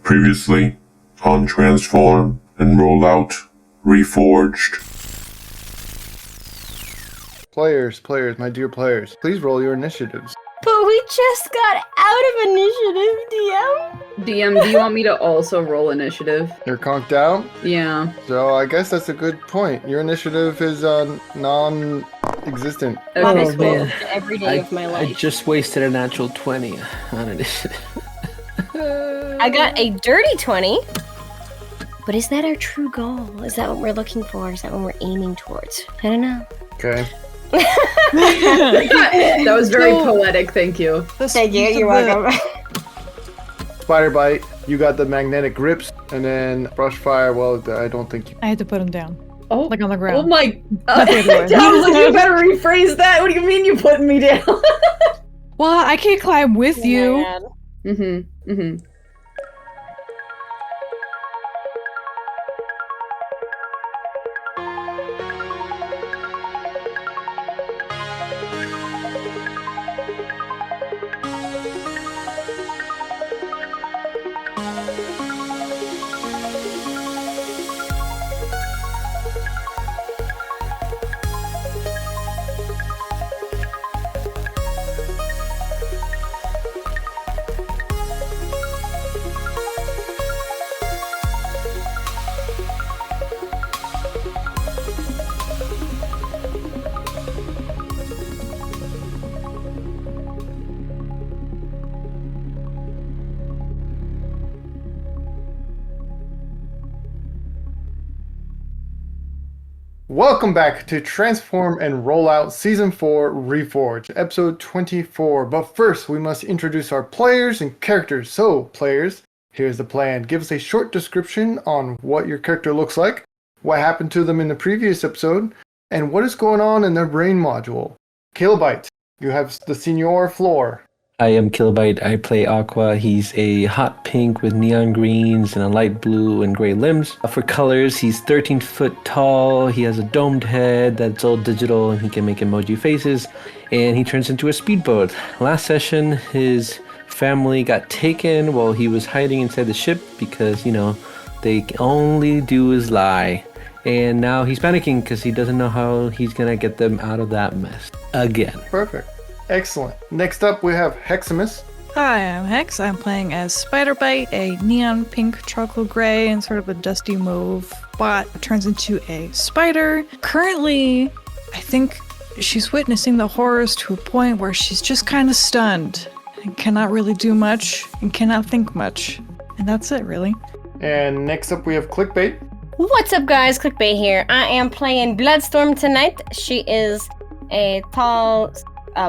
Previously on Transform and Rollout Reforged. Players, my dear players, please roll your initiatives. But we just got out of initiative, DM. DM, do you want me to also roll initiative? You're conked out? Yeah. So I guess that's a good point. Your initiative is non-existent. That Okay, is cool. cool. Every day of my I life. just wasted a natural 20 on initiative. I got a dirty 20. But is that our true goal? Is that what we're looking for? Is that what we're aiming towards? I don't know. Okay. That was very poetic, thank you. Thank you, you're welcome. Spider Bite, you got the magnetic grips, and then Brush Fire, well, I don't think you... I had to put him down. Oh, Like on the ground. oh my... Not the other way. Thomas, you better rephrase that. What do you mean you putting me down? Well, I can't climb with you. Mm-hmm. Welcome back to Transform and Rollout Season 4 Reforged, Episode 24. But first, we must introduce our players and characters. So, players, here's the plan. Give us a short description on what your character looks like, what happened to them in the previous episode, and what is going on in their brain module. Kilobyte, you have the senior floor. I am Kilobyte. I play Aqua. He's a hot pink with neon greens and a light blue and gray limbs. For colors, he's 13 foot tall. He has a domed head that's all digital and he can make emoji faces. And he turns into a speedboat. Last session, his family got taken while he was hiding inside the ship because, they only do is lie. And now he's panicking because he doesn't know how he's going to get them out of that mess again. Perfect. Excellent. Next up, we have Hexamis. Hi, I'm Hex. I'm playing as Spiderbite, a neon pink charcoal gray and sort of a dusty mauve bot turns into a spider. Currently, I think she's witnessing the horrors to a point where she's just kind of stunned and cannot really do much and cannot think much. And that's it, really. And next up, we have Clickbait. What's up, guys? Clickbait here. I am playing Bloodstorm tonight. She is a tall,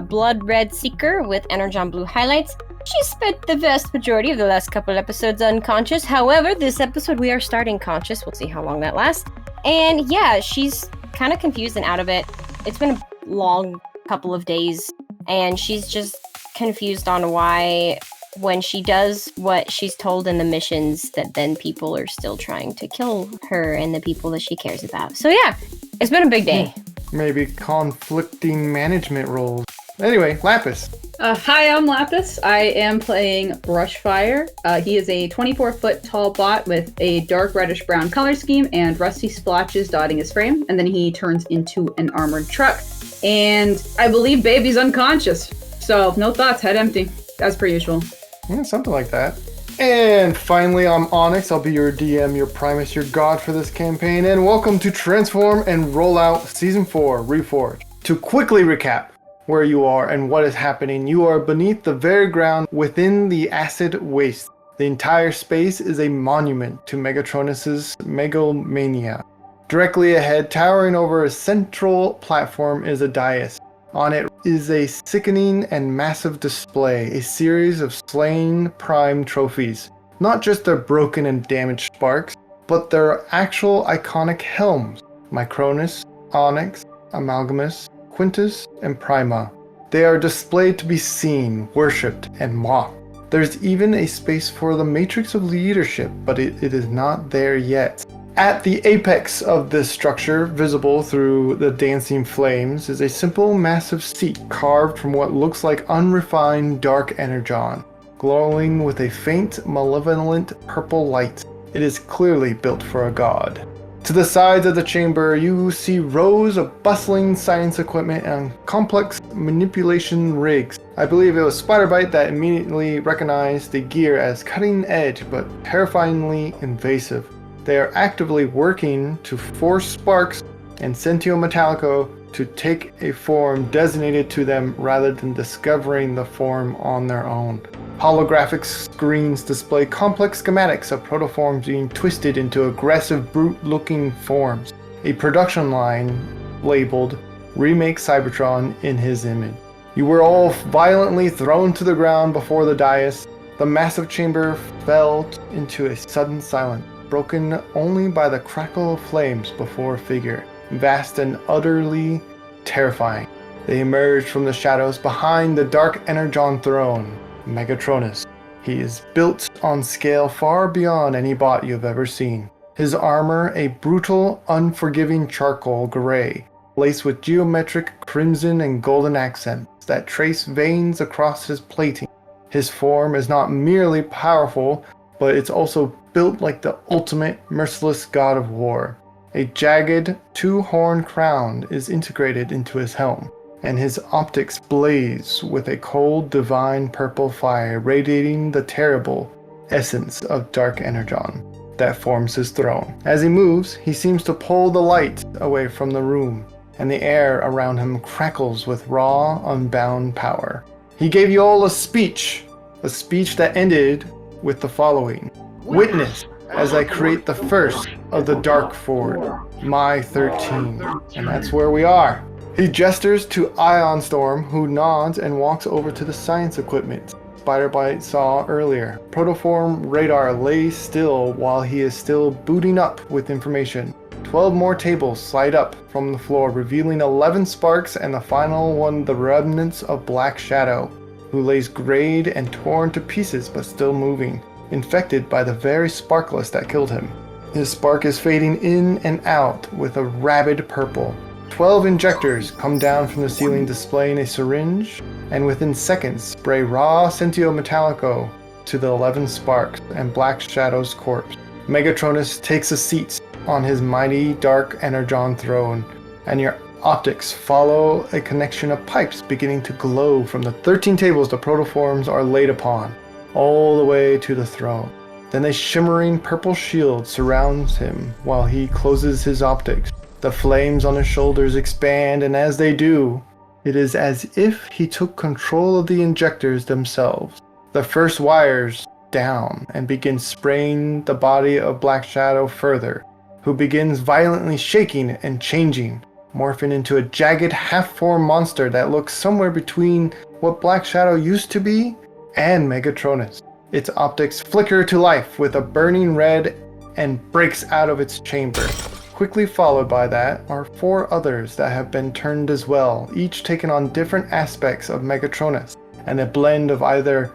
blood red seeker with energon blue highlights. She spent the vast majority of the last couple episodes unconscious. However, this episode we are starting conscious. We'll see how long that lasts. And yeah, she's kind of confused and out of it. It's been a long couple of days, and she's just confused on why when she does what she's told in the missions, that then people are still trying to kill her and the people that she cares about. So yeah, it's been a big day. Maybe conflicting management roles. Anyway, Lapis. Hi, I'm Lapis. I am playing Brushfire. He is a 24-foot tall bot with a dark reddish-brown color scheme and rusty splotches dotting his frame. And then he turns into an armored truck. And I believe Baby's unconscious. So, no thoughts, head empty, as per usual. Yeah, something like that. And finally, I'm Onyx. I'll be your DM, your Primus, your god for this campaign. And welcome to Transform and Rollout Season 4 Reforged. To quickly recap where you are and what is happening, you are beneath the very ground within the acid waste. The entire space is a monument to Megatronus' megalomania. Directly ahead, towering over a central platform, is a dais. On it is a sickening and massive display, a series of slain prime trophies. Not just their broken and damaged sparks, but their actual iconic helms. Micronus, Onyx, Amalgamus, Quintus, and Prima. They are displayed to be seen, worshipped, and mocked. There's even a space for the matrix of leadership, but it is not there yet. At the apex of this structure, visible through the dancing flames, is a simple massive seat carved from what looks like unrefined dark energon. glowing with a faint, malevolent purple light. It is clearly built for a god. To the sides of the chamber, you see rows of bustling science equipment and complex manipulation rigs. I believe it was Spiderbite that immediately recognized the gear as cutting edge but terrifyingly invasive. They are actively working to force Sparks and Sentio Metallico to take a form designated to them rather than discovering the form on their own. Holographic screens display complex schematics of protoforms being twisted into aggressive, brute-looking forms. A production line labeled Remake Cybertron in his image. You were all violently thrown to the ground before the dais. The massive chamber fell into a sudden silence, broken only by the crackle of flames before a figure, vast and utterly terrifying. They emerged from the shadows behind the dark Energon throne. Megatronus. He is built on scale far beyond any bot you've ever seen. His armor a brutal, unforgiving charcoal gray, laced with geometric crimson and golden accents that trace veins across his plating. His form is not merely powerful, but it's also built like the ultimate merciless god of war. A jagged, two-horned crown is integrated into his helm, and his optics blaze with a cold, divine purple fire radiating the terrible essence of Dark Energon that forms his throne. As he moves, he seems to pull the light away from the room, and the air around him crackles with raw, unbound power. He gave you all a speech that ended with the following. Witness as I create the first of the Dark Ford, my 13. And that's where we are. He gestures to Ion Storm, who nods and walks over to the science equipment Spiderbite saw earlier. Protoform radar lays still while he is still booting up with information. 12 more tables slide up from the floor, revealing 11 Sparks and the final one the remnants of Black Shadow, who lays grayed and torn to pieces but still moving, infected by the very sparkless that killed him. His spark is fading in and out with a rabid purple. 12 injectors come down from the ceiling displaying a syringe, and within seconds spray raw Sentio Metallico to the 11 Sparks and Black Shadow's corpse. Megatronus takes a seat on his mighty dark Energon throne, and your optics follow a connection of pipes beginning to glow from the 13 tables the protoforms are laid upon, all the way to the throne. Then a shimmering purple shield surrounds him while he closes his optics. The flames on his shoulders expand, and as they do, it is as if he took control of the injectors themselves. The first wires down and begins spraying the body of Black Shadow further, who begins violently shaking and changing, morphing into a jagged half-formed monster that looks somewhere between what Black Shadow used to be and Megatronus. Its optics flicker to life with a burning red and breaks out of its chamber. Quickly followed by that are 4 others that have been turned as well, each taking on different aspects of Megatronus, and a blend of either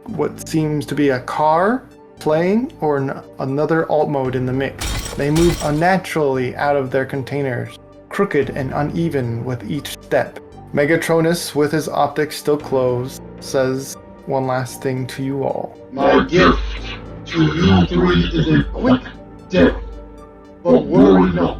what seems to be a car, plane, or another alt mode in the mix. They move unnaturally out of their containers, crooked and uneven with each step. Megatronus, with his optics still closed, says one last thing to you all. My gift to you 3 is a quick death. But worry not,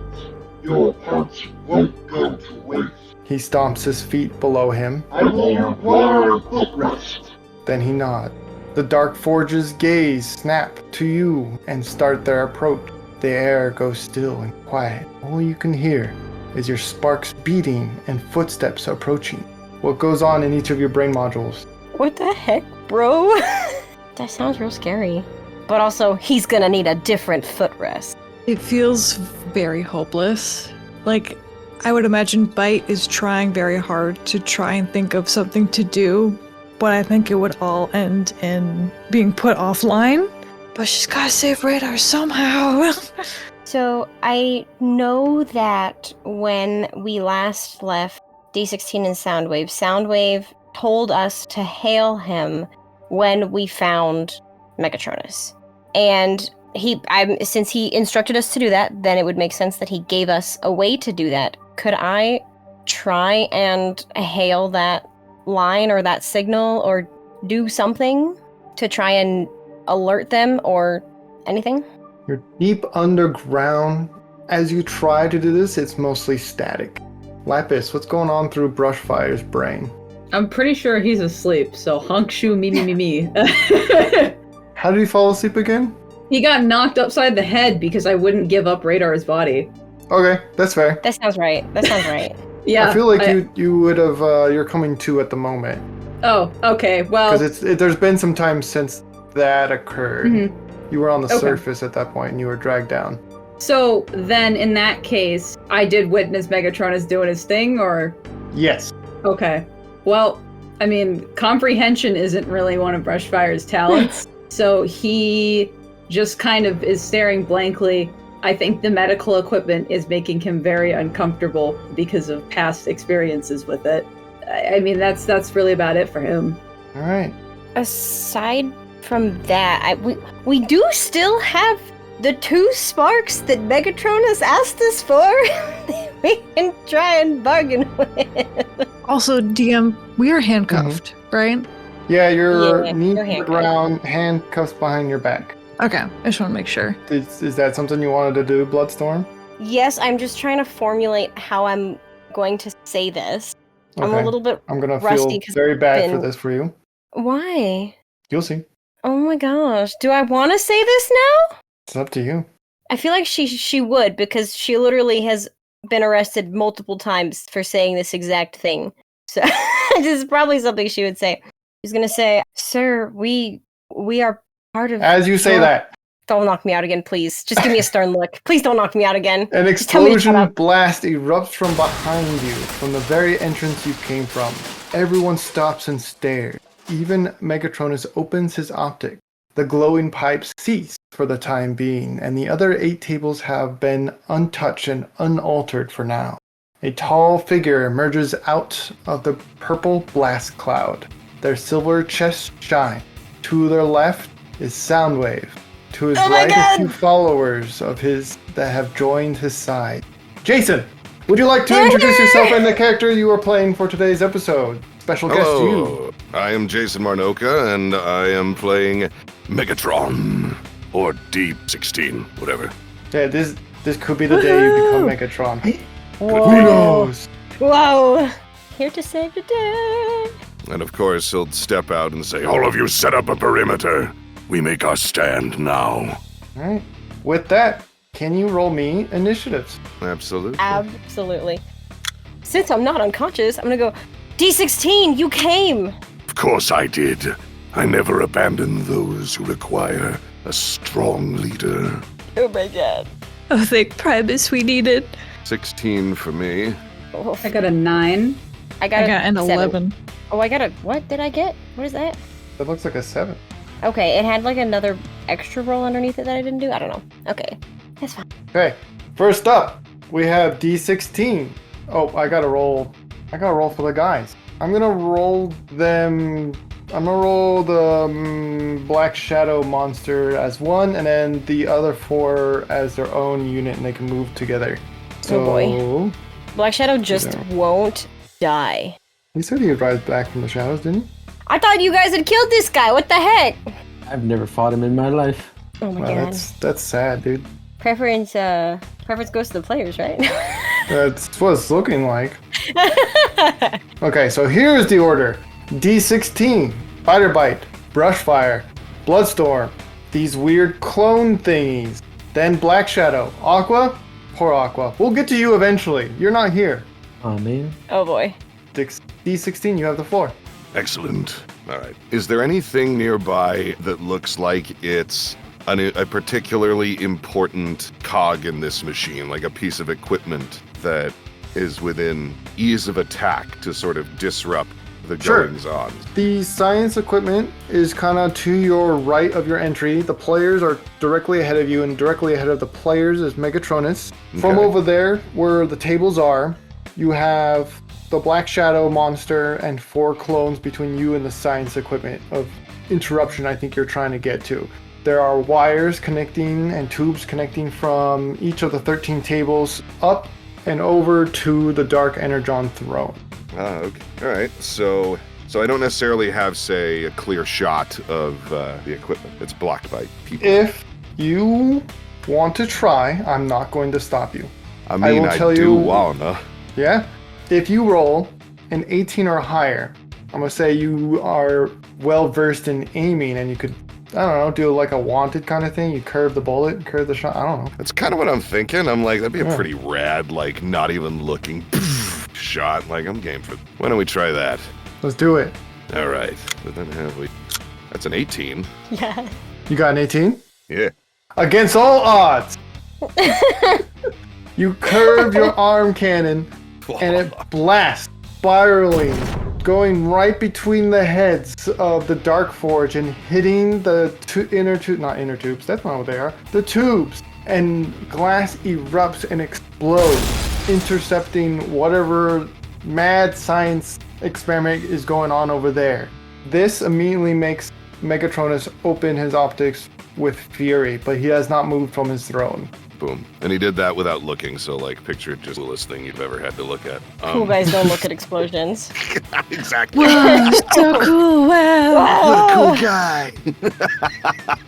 your parts won't go to waste. He stomps his feet below him. I will require a footrest. Then he nods. The Dark Forges gaze snap to you and start their approach. The air goes still and quiet. All you can hear is your sparks beating and footsteps approaching. What goes on in each of your brain modules? What the heck, bro? That sounds real scary. But also, he's gonna need a different footrest. It feels very hopeless. Like, I would imagine Bite is trying very hard to try and think of something to do, but I think it would all end in being put offline. But she's gotta save Radar somehow. So, I know that when we last left D16 and Soundwave told us to hail him when we found Megatronus. And since he instructed us to do that, then it would make sense that he gave us a way to do that. Could I try and hail that line or that signal or do something? to try and alert them or anything? You're deep underground. As you try to do this, it's mostly static. Lapis, what's going on through Brushfire's brain? I'm pretty sure he's asleep, so honk shoe me. How did he fall asleep again? He got knocked upside the head because I wouldn't give up Radar's body. Okay, that's fair. That sounds right. Yeah. I feel like you would have, you're coming to at the moment. Oh, okay, well... Because there's been some time since that occurred. Mhm. You were on the Okay. surface at that point and you were dragged down. So then, in that case, I did witness Megatronus doing his thing, or? Yes. Okay. Well, I mean, comprehension isn't really one of Brushfire's talents, so he just kind of is staring blankly. I think the medical equipment is making him very uncomfortable because of past experiences with it. I mean, that's really about it for him. All right. Aside from that, we do still have the 2 sparks that Megatronus asked us for. We can try and bargain with. Also, DM, we are handcuffed, right? Yeah, you're Yeah, knee you're to the handcuffed. ground, handcuffs behind your back. Okay, I just want to make sure. Is that something you wanted to do, Bloodstorm? Yes, I'm just trying to formulate how I'm going to say this. I'm a Okay. little bit I'm gonna rusty feel 'cause very bad for been- this for you. Why? You'll see. Oh my gosh. Do I want to say this now? It's up to you. I feel like she would, because she literally has been arrested multiple times for saying this exact thing. So this is probably something she would say. She's gonna say, "Sir, we are part of." As you say your-" that, Don't knock me out again, please. Just give me a stern look. Please don't knock me out again. an Just tell me to shut explosion up. blast erupts from behind you, from the very entrance you came from. Everyone stops and stares. Even Megatronus opens his optic. The glowing pipes cease for the time being, and the other 8 tables have been untouched and unaltered for now. A tall figure emerges out of the purple blast cloud. Their silver chests shine. To their left is Soundwave. To his Oh my right God! are 2 followers of his that have joined his side. Jason, would you like to They're introduce here! yourself and the character you are playing for today's episode? Special guest you. Hello, I am Jason Marnoka, and I am playing Megatron, or Deep 16, whatever. Yeah, this could be the day you become Megatron. Who Whoa. knows? Whoa. Here to save the day. And of course, he'll step out and say, "All of you set up a perimeter. We make our stand now." Alright. With that, can you roll me initiatives? Absolutely. Absolutely. Since I'm not unconscious, I'm gonna go, D16, you came! Of course I did. I never abandon those who require a strong leader. Oh my god. Oh, thank Primus, we need it. 16 for me. Oh, I got a 9. I got I got an 7. 11. Oh, I got a, what did I get? What is that? That looks like a 7. Okay, it had like another extra roll underneath it that I didn't do? I don't know. Okay, that's fine. Okay. First up, we have D16. Oh, I gotta roll for the guys. I'm gonna roll them. I'm gonna roll the Black Shadow monster as one, and then the other 4 as their own unit, and they can move together. So, Oh, boy. Black Shadow just Yeah. won't die. He said he'd rise back from the shadows, didn't he? I thought you guys had killed this guy. What the heck? I've never fought him in my life. Oh my Wow, god. that's sad, dude. Preference goes to the players, right? That's what it's looking like. Okay, so here's the order. D16, Spider Bite, Brushfire, Bloodstorm, these weird clone thingies, then Black Shadow, Aqua, poor Aqua. We'll get to you eventually. You're not here. Oh man. Oh boy. D16, you have the floor. Excellent. All right. Is there anything nearby that looks like it's a particularly important cog in this machine, like a piece of equipment that is within ease of attack to sort of disrupt the Sure. goings-on? The science equipment is kind of to your right of your entry. The players are directly ahead of you, and directly ahead of the players is Megatronus. From Okay. over there, where the tables are, you have the Black Shadow monster and 4 clones between you and the science equipment of interruption I think you're trying to get to. There are wires connecting and tubes connecting from each of the 13 tables up and over to the Dark Energon throne. Okay. All right. So So I don't necessarily have, say, a clear shot of the equipment. It's blocked by people. If you want to try, I'm not going to stop you. I mean, will I tell do you- wanna. Yeah? If you roll an 18 or higher, I'm going to say you are well versed in aiming and you could, I don't know, do like a wanted kind of thing. You curve the bullet, curve the shot. I don't know. That's kind of what I'm thinking. I'm like, that'd be a Yeah. pretty rad, like, not even looking shot. Like, I'm game for. Why don't we try that? Let's do it. All right. But then have we? That's an 18. Yeah. You got an 18? Yeah. Against all odds, you curve your arm cannon and it blasts, spiraling, going right between the heads of the Dark Forge and hitting the not inner tubes, that's not what they are, the tubes. And glass erupts and explodes, intercepting whatever mad science experiment is going on over there. This immediately makes Megatronus open his optics with fury, but he has not moved from his throne. Boom. And he did that without looking, so, like, picture just the coolest thing you've ever had to look at. Cool guys don't look at explosions. Exactly. Whoa, so cool. Wow. Cool guy.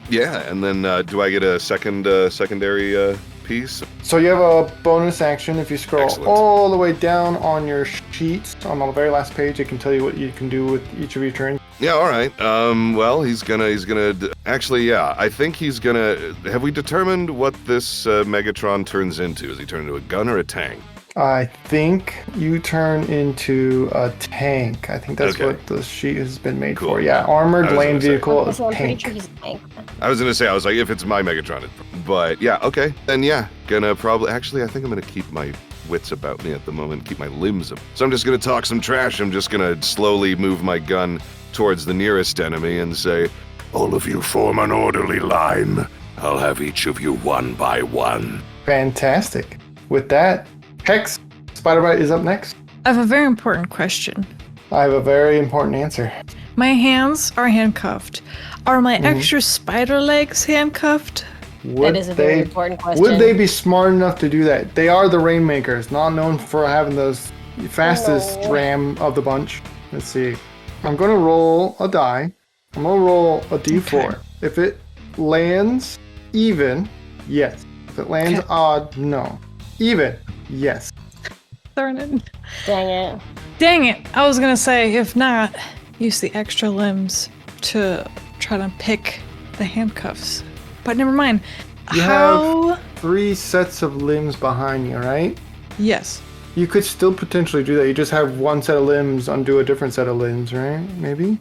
Yeah, and then do I get a secondary piece? So you have a bonus action. If you scroll Excellent. all the way down on your sheet, on the very last page, it can tell you what you can do with each of your turns. Yeah, all right. Well, he's gonna. Actually, yeah. I think he's gonna. Have we determined what this Megatron turns into? Is he turned into a gun or a tank? I think you turn into a tank. I think that's Okay. what the sheet has been made Cool. for. Yeah, armored I was land gonna say. vehicle So I'm pretty tank. sure he's a tank. I was gonna say. I was like, if it's my Megatron, but yeah, okay. Then yeah, gonna probably. Actually, I think I'm gonna keep my wits about me at the moment. Keep my limbs up. So I'm just gonna talk some trash. I'm just gonna slowly move my gun towards the nearest enemy and say, "All of you form an orderly line. I'll have each of you one by one." Fantastic. With that, Hex, Spider-Bite is up next. I have a very important question. I have a very important answer. My hands are handcuffed. Are my extra spider legs handcuffed? Would That is a very they- important question. Would they be smart enough to do that? They are the Rainmakers, not known for having those fastest No. ram of the bunch. Let's see. I'm going to roll a die. I'm going to roll a d4. Okay. If it lands even, yes. If it lands Okay. odd, no. Even, yes. Darn it. Dang it. Dang it. I was gonna say, if not, use the extra limbs to try to pick the handcuffs. But never mind. You How? 3 sets of limbs behind you, right? Yes. You could still potentially do that. You just have one set of limbs undo a different set of limbs, right? Maybe?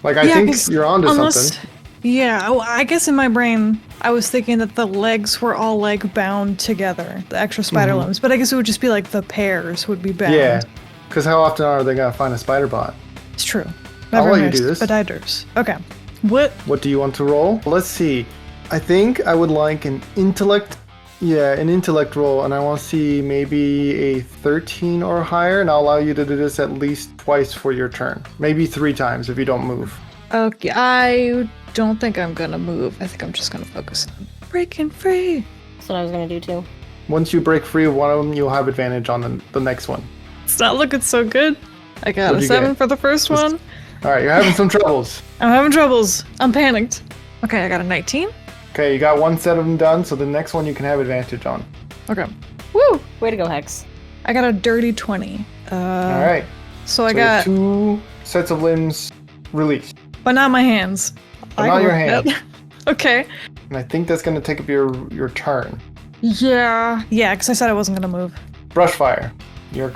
Like, I Yeah, think 'cause you're onto something. Yeah, well, I guess in my brain, I was thinking that the legs were all like bound together, the extra spider limbs. But I guess it would just be like the pairs would be bound. Yeah, because how often are they going to find a spider bot? It's true. I'll let you missed do this. Spiders. Okay. What? What do you want to roll? Let's see. I think I would like an intellect. Yeah, an intellect roll, and I want to see maybe a 13 or higher, and I'll allow you to do this at least twice for your turn. Maybe 3 times if you don't move. Okay, I don't think I'm gonna move. I think I'm just gonna focus on breaking free. That's what I was gonna do too. Once you break free of one of them, you'll have advantage on the next one. It's not looking so good. I got What'd a you 7 get? for the first one. All right, you're having some troubles. I'm having troubles. I'm panicked. Okay, I got a 19. Okay, you got 1 set of them done, so the next one you can have advantage on. Okay. Woo! Way to go, Hex. I got a dirty 20. All right. So I So got, 2 sets of limbs released. but not my hands. But not your can work hands. that. Okay. And I think that's going to take up your turn. Yeah, because I said I wasn't gonna move. Brushfire. Your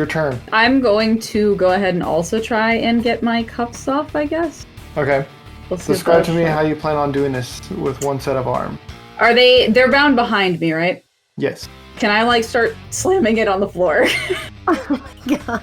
turn. I'm going to go ahead and also try and get my cuffs off, I guess. Okay. We'll see if Describe to that'll me show. how you plan on doing this with 1 set of arm. They're bound behind me, right? Yes. Can I like start slamming it on the floor?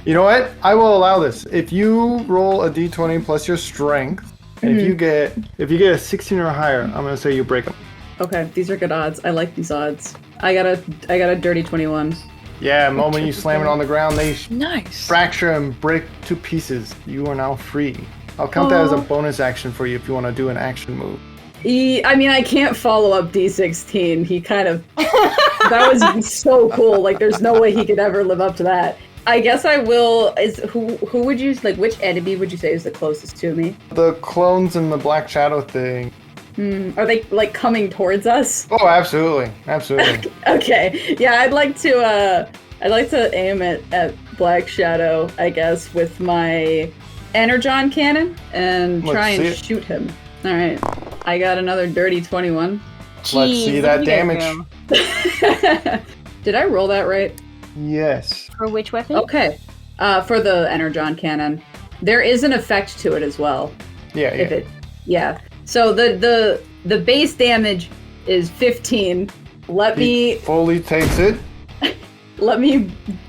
You know what? I will allow this. If you roll a d20 plus your strength, and if you get a 16 or higher, I'm going to say you break them. Okay, these are good odds. I like these odds. I got a dirty 21. Yeah, the moment you slam it on the ground, they Nice. fracture and break to pieces. You are now free. I'll count that as a bonus action for you if you want to do an action move. I mean, I can't follow up D16. He kind of... that was so cool. Like, there's no way he could ever live up to that. I guess I will. Who would you like? Which enemy would you say is the closest to me? The clones and the Black Shadow thing. Are they like coming towards us? Oh, absolutely, absolutely. Okay. Yeah, I'd like to aim at Black Shadow, I guess, with my Energon cannon and Let's try and see it. shoot him. All right. I got another dirty 21. Let's Jeez, see look that at you guys damage. go. Did I roll that right? Yes. For which weapon? Okay. For the Energon cannon, there is an effect to it as well. Yeah, If yeah. it, yeah. So the base damage is 15. Let He me fully takes it.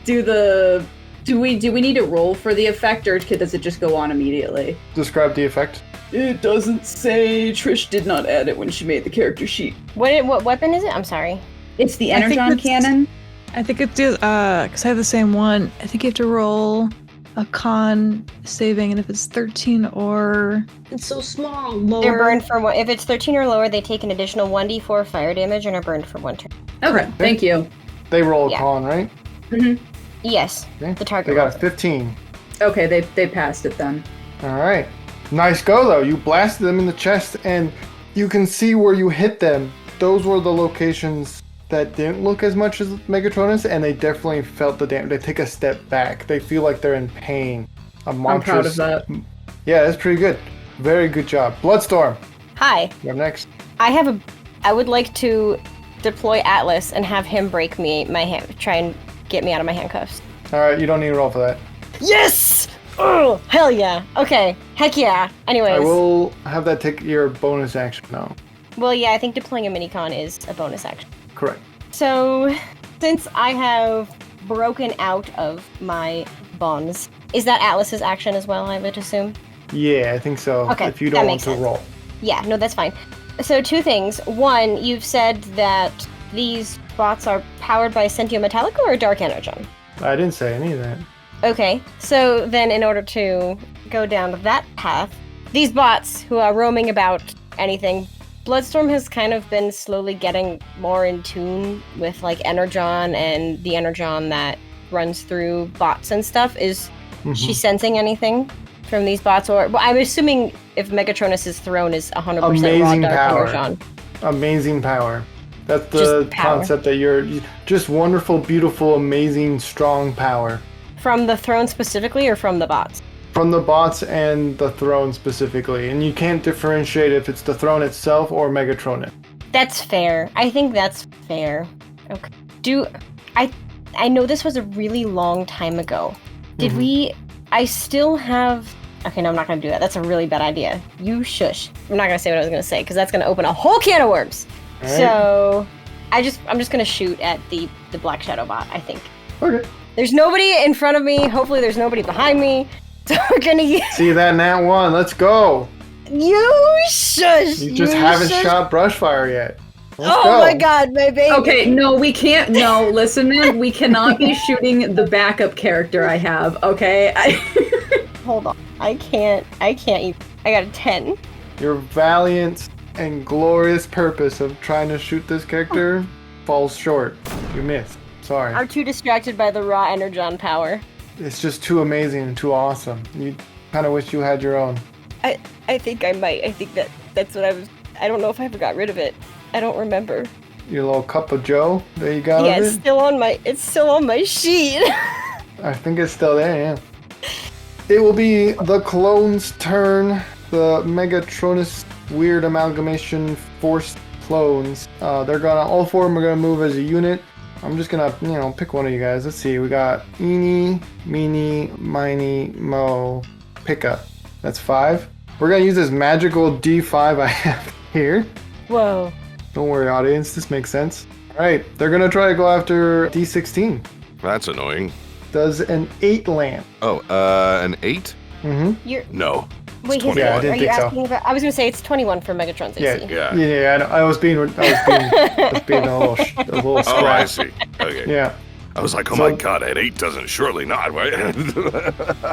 do the. Do we need to roll for the effect, or does it just go on immediately? Describe the effect. It doesn't say. Trish did not add it when she made the character sheet. What weapon is it? I'm sorry. It's the I think Energon it's- cannon. I think it's because I have the same one. I think you have to roll a con saving, and if it's 13 or It's so small. Lower. They're burned for one. If it's 13 or lower, they take an additional 1d4 fire damage and are burned for 1 turn. Okay, thank you. They roll a Yeah. con, right? Yes, Okay. the target. They got rolls a it. 15. Okay, they passed it then. All right. Nice go, though. You blasted them in the chest, and you can see where you hit them. Those were the locations that didn't look as much as Megatronus, and they definitely felt the damage. They take a step back. They feel like they're in pain. I'm proud of that. Yeah, that's pretty good. Very good job. Bloodstorm, Hi, you're next. I would like to deploy Atlas and have him break my hand, try and get me out of my handcuffs. All right, you don't need to roll for that. Yes! Oh, hell yeah. Okay, heck yeah. Anyways. I will have that take your bonus action now. Well, yeah, I think deploying a minicon is a bonus action. Correct. So, since I have broken out of my bonds, is that Atlas's action as well, I would assume? Yeah, I think so. Okay, If you that don't want makes to sense. roll. Yeah, no, that's fine. So, 2 things. One, you've said that these bots are powered by Sentio Metallica or Dark Energon? I didn't say any of that. Okay, so then in order to go down that path, these bots who are roaming about anything, Bloodstorm has kind of been slowly getting more in tune with like Energon and the Energon that runs through bots and stuff. Is she sensing anything from these bots? Or well, I'm assuming if Megatronus's throne is 100% raw Amazing Dark power. Energon. Amazing power. That's the Just power. concept that you're just wonderful, beautiful, amazing, strong power. From the throne specifically or from the bots? From the bots and the throne specifically. And you can't differentiate if it's the throne itself or Megatronus. That's fair. I think that's fair. Okay. I know this was a really long time ago. Did we... I still have... Okay, no, I'm not going to do that. That's a really bad idea. You shush. I'm not going to say what I was going to say, because that's going to open a whole can of worms. All right. So, I'm just going to shoot at the Black Shadow bot, I think. Okay. There's nobody in front of me. Hopefully there's nobody behind me. So we're going to use... See that nat one. Let's go. You shush! You just haven't shush. shot Brushfire yet. Let's Oh go. my god, my baby! Okay, no, we can't. No, listen, man, we cannot be shooting the backup character I have. Okay, Hold on. I can't even. I got a 10. Your valiant and glorious purpose of trying to shoot this character falls short. You missed. Sorry. I'm too distracted by the raw Energon power. It's just too amazing and too awesome. You kind of wish you had your own. I think I might. I think that's what I was. I don't know if I ever got rid of it. I don't remember. Your little cup of joe that you got Yeah, of it's it? still on my sheet. I think it's still there, yeah. It will be the clone's turn. The Megatronus weird amalgamation forced clones. They're gonna, all 4 of them are gonna move as a unit. I'm just gonna, pick one of you guys. Let's see, we got Eeny, Meeny, Miny, Mo, Picka. That's 5. We're gonna use this magical D5 I have here. Whoa. Don't worry, audience, this makes sense. Alright, they're gonna try to go after D16. That's annoying. Does an 8 land? Oh, an 8? Mm-hmm. You're. No. Wait, It's Yeah, I 21. didn't are you think so. asking about? I was gonna say it's 21 for Megatron's AC. Yeah, I was being a little Oh, I scratch. see. Okay. Yeah. I was like, oh So- my god, an 8 doesn't surely not, right?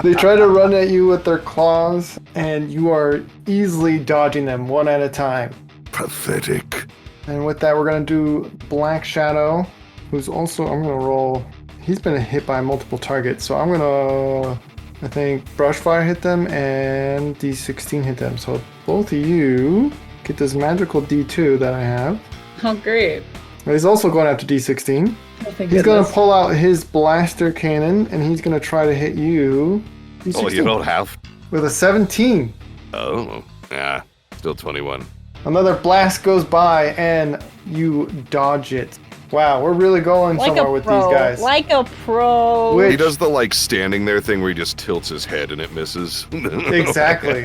They try to run at you with their claws, and you are easily dodging them one at a time. Pathetic. And with that, we're gonna do Black Shadow, who's also, I'm gonna roll he's been hit by multiple targets, so I'm gonna, I think, Brush Fire hit them and D16 hit them. So both of you get this magical D2 that I have. Oh, great. He's also going after D16. Oh, thank He's gonna goodness. pull out his blaster cannon and he's gonna try to hit you. D16 Oh, you don't have. with a 17. Oh, yeah. Still 21. Another blast goes by and you dodge it. Wow, we're really going Like somewhere a with pro. these guys. Like a pro. Which- He does the like standing there thing where he just tilts his head and it misses. Exactly.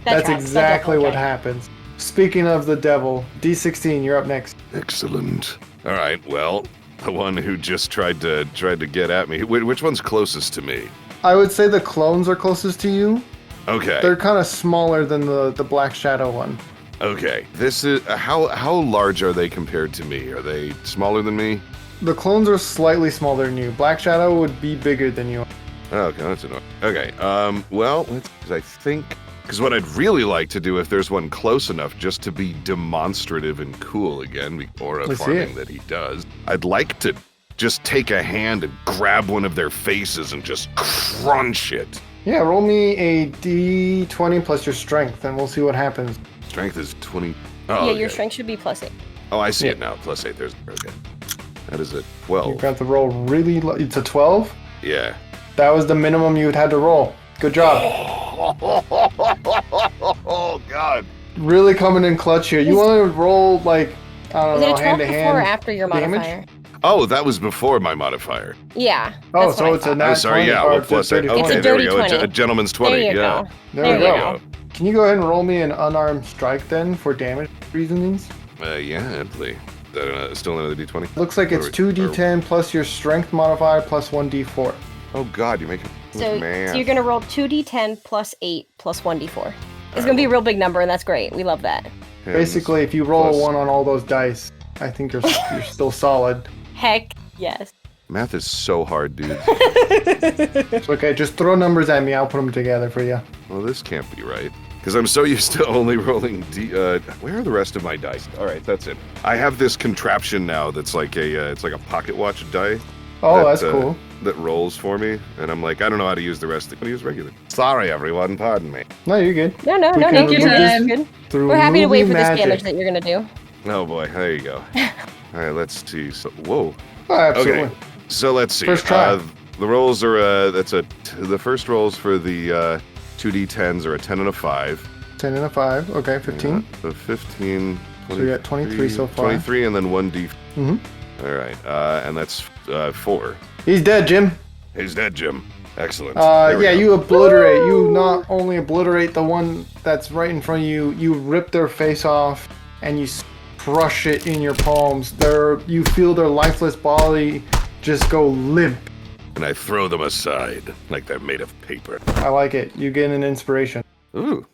That's exactly what happened. Speaking of the devil, D16, you're up next. Excellent. All right. Well, the one who just tried to get at me. Which one's closest to me? I would say the clones are closest to you. Okay. They're kind of smaller than the Black Shadow one. Okay. This is how large are they compared to me? Are they smaller than me? The clones are slightly smaller than you. Black Shadow would be bigger than you. Oh, okay, that's annoying. Okay. Well, I think because what I'd really like to do if there's one close enough, just to be demonstrative and cool again, or a Let's see farming it. that he does, I'd like to just take a hand and grab one of their faces and just crunch it. Yeah, roll me a D20 plus your strength, and we'll see what happens. Strength is 20. Oh, Yeah, okay. your strength should be +8. Oh, I see Yeah. it now. +8. There's okay. That is a You 12. got to roll really low. It's a 12. Yeah. That was the minimum you'd had to roll. Good job. Oh God. Really coming in clutch here. You want to roll like, I don't Is it know, a 12 hand to before or hand. after your damage? modifier? Oh, that was before my modifier. Yeah. Oh, that's so what I it's a thought. nat Oh, sorry. 20 Yeah. or Well, just +8. 30. It's Okay, a there we dirty go. 20. A gentleman's 20. There you Yeah. go. There There we you go. Can you go ahead and roll me an unarmed strike then for damage reasonings? Yeah, please. Still another D20. Looks like it's 2d10 plus your strength modifier plus 1d4. Oh God, you're making So math. you're gonna roll 2d10 plus 8 plus 1d4. It's gonna be a real big number, and that's great. We love that. Tens Basically, if you roll plus- a 1 on all those dice, I think you're still solid. Heck yes. Math is so hard, dude. It's okay, just throw numbers at me, I'll put them together for you. Well, this can't be right. Because I'm so used to only rolling where are the rest of my dice? All right, that's it. I have this contraption now that's like it's like a pocket watch die. Oh, that, that's cool. That rolls for me, and I'm like, I don't know how to use the rest. I'm gonna use regular. Sorry, everyone. Pardon me. No, you're good. No, no, We no, can no. remove You're this good. You're good. Through We're happy to wait movie for this magic. damage that you're gonna do. Oh boy, there you go. All right, let's see. So, whoa. Oh, absolutely. Okay. So let's see. First try. The rolls are the first rolls for the 2d10s are a 10 and a 5. 10 and a 5. Okay, 15. Yeah, so 15. So you got 23 so far. 23 and then 1d. Mhm. All right, and that's 4. He's dead, Jim. He's dead, Jim. Excellent. There we Yeah, go. you obliterate. You not only obliterate the one that's right in front of you, you rip their face off and you crush it in your palms. You feel their lifeless body just go limp. And I throw them aside like they're made of paper. I like it. You get an inspiration. Ooh.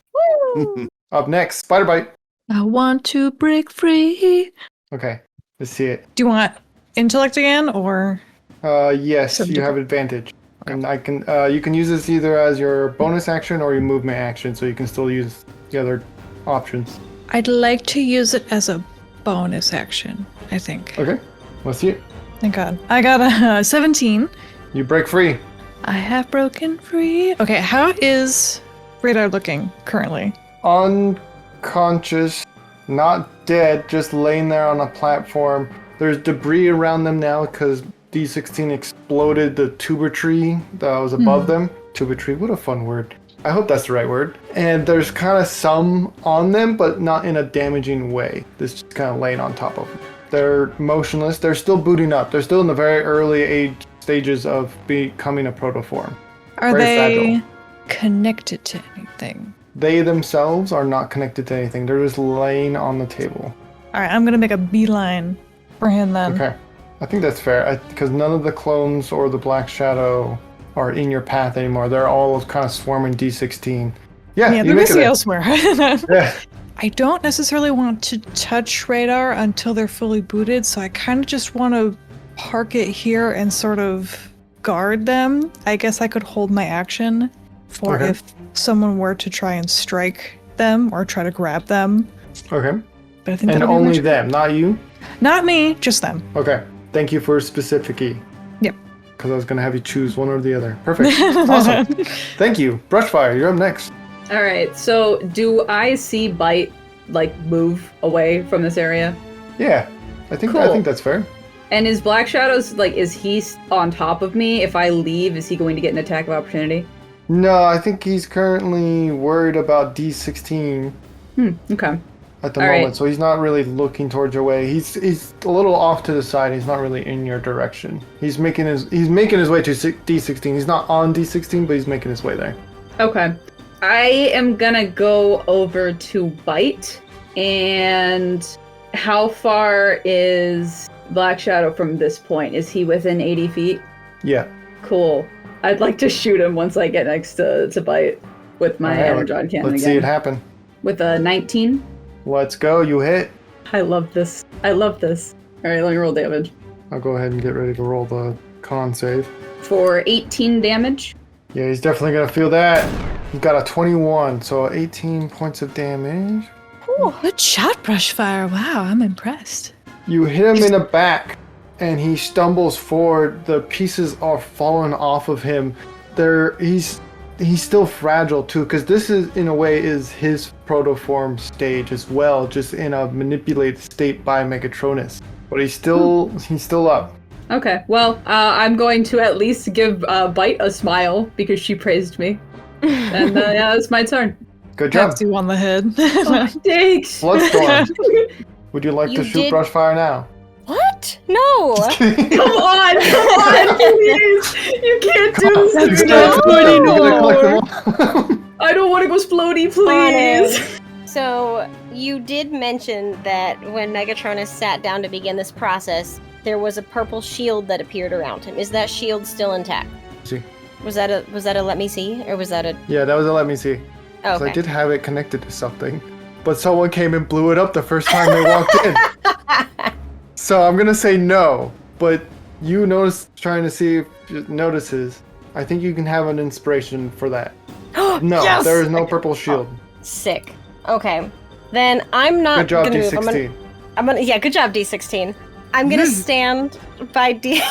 Up next, Spider Bite. I want to break free. Okay, let's see it. Do you want intellect again or? Yes, you have advantage. And I can you can use this either as your bonus action or your movement action, so you can still use the other options. I'd like to use it as a bonus action, I think. Okay, let's see it. Thank God. I got a 17. You break free. I have broken free. Okay, how is Radar looking currently? Unconscious, not dead, just laying there on a platform. There's debris around them now because D16 exploded the tuber tree that was above them. Tuber tree, what a fun word. I hope that's the right word. And there's kind of some on them, but not in a damaging way. This just kind of laying on top of them. They're motionless. They're still booting up. They're still in the very early stages of becoming a protoform. Are Very they fragile. connected to anything? They themselves are not connected to anything. They're just laying on the table. All right, I'm going to make a beeline for him then. Okay. I think that's fair, because none of the clones or the Black Shadow are in your path anymore. They're all kind of swarming D16. Yeah, Yeah, you they're make it missing there. elsewhere. Yeah. I don't necessarily want to touch Radar until they're fully booted, so I kind of just want to park it here and sort of guard them. I guess I could hold my action for Okay. if someone were to try and strike them or try to grab them. Okay. But I think And that'll be only much- them, not you? Not me, just them. Okay. Thank you for specific. Yep. because I was going to have you choose one or the other. Perfect. Awesome. Thank you. Brushfire, you're up next. All right. So, do I see Bite move away from this area? Yeah, I think that's fair. And is Black Shadows is he on top of me? If I leave, is he going to get an attack of opportunity? No, I think he's currently worried about D16 Okay. at the All moment, right. so he's not really looking towards your way. He's a little off to the side. He's not really in your direction. He's making his way to D16. He's not on D16, but he's making his way there. Okay. I am gonna go over to Bite. And how far is Black Shadow from this point? Is he within 80 feet? Yeah. Cool. I'd like to shoot him once I get next to Bite with my Energon cannon Let's again. see it happen. With a 19. Let's go. You hit. I love this. All right, let me roll damage. I'll go ahead and get ready to roll the con save. For 18 damage. Yeah, he's definitely going to feel that. He's got a 21, so 18 points of damage. Good shot, Brushfire. Wow, I'm impressed. You hit him in the back, and he stumbles forward. The pieces are falling off of him. He's still fragile too, because this is in a way is his protoform stage as well, just in a manipulated state by Megatronus. But he's still up. Okay, well, I'm going to at least give Bite a smile because she praised me. And yeah, it's my turn. Good job. Taps you on the head. Oh, thanks. Bloodstorm. Would you like You to shoot did- Brushfire now? What? No. Come on, please. You can't do this to That's me not You're anymore. gonna collect them all? I don't want to go splody, please. Honest. So, you did mention that when Megatronus sat down to begin this process, there was a purple shield that appeared around him. Is that shield still intact? See. Was that a let me see? Or was that a... Yeah, that was a let me see. Oh, 'Cause okay. I did have it connected to something. But someone came and blew it up the first time they walked in. So I'm gonna say no. But you trying to see if it notices. I think you can have an inspiration for that. No, Yes! there is no purple shield. Sick. Okay. Then I'm not Good job, gonna move. D16. Yeah, good job, D16. I'm gonna stand by D...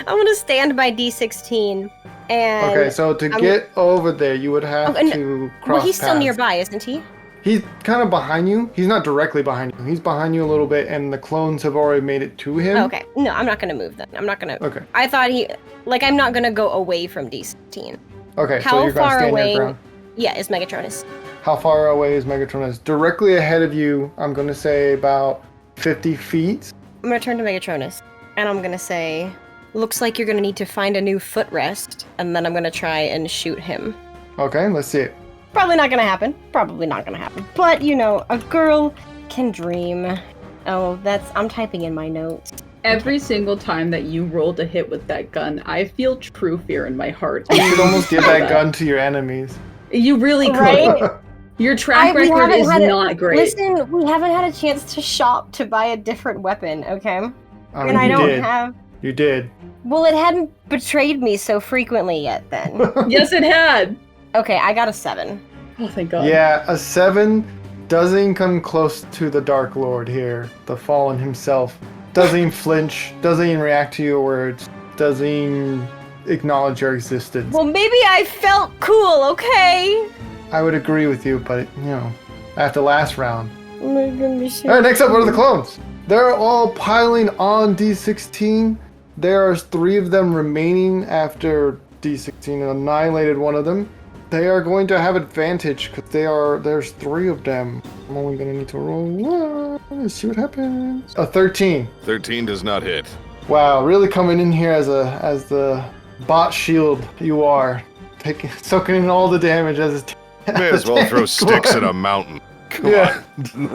I'm gonna stand by D16 and... Okay, so to get over there, you would have Oh, and- to cross Well, he's still paths. nearby, isn't he? He's kind of behind you. He's not directly behind you. He's behind you a little bit, and the clones have already made it to him. Okay. No, I'm not gonna move then. I'm not gonna... Okay. I thought I'm not gonna go away from D16. Okay, so How you're gonna far stand away... your ground. Yeah, is Megatronus. How far away is Megatronus? Directly ahead of you, I'm going to say about 50 feet. I'm gonna turn to Megatronus, and I'm gonna say... Looks like you're gonna need to find a new footrest, and then I'm gonna try and shoot him. Okay, let's see it. Probably not gonna happen. But, a girl can dream. Oh, I'm typing in my notes. Every single time that you roll to hit with that gun, I feel true fear in my heart. You should almost give that gun to your enemies. You really could. Right? Your track we record haven't is had not great. Listen, we haven't had a chance to shop to buy a different weapon, okay? And I you don't did. have... You did. Well, it hadn't betrayed me so frequently yet then. Yes, it had. Okay, I got a 7. Oh, thank God. Yeah, a 7 doesn't come close to the Dark Lord here, the Fallen himself. Doesn't flinch, doesn't react to your words, doesn't acknowledge your existence. Well, maybe I felt cool, okay? I would agree with you, but, after last round. Oh my goodness. Alright, next up, what are the clones? They're all piling on D16. There are 3 of them remaining after D16 annihilated one of them. They are going to have advantage because there's 3 of them. I'm only going to need to roll 1. Let's see what happens. A 13. 13 does not hit. Wow, really coming in here as the bot shield you are. Soaking in all the damage as a May as well throw sticks at a mountain. Come Yeah. on.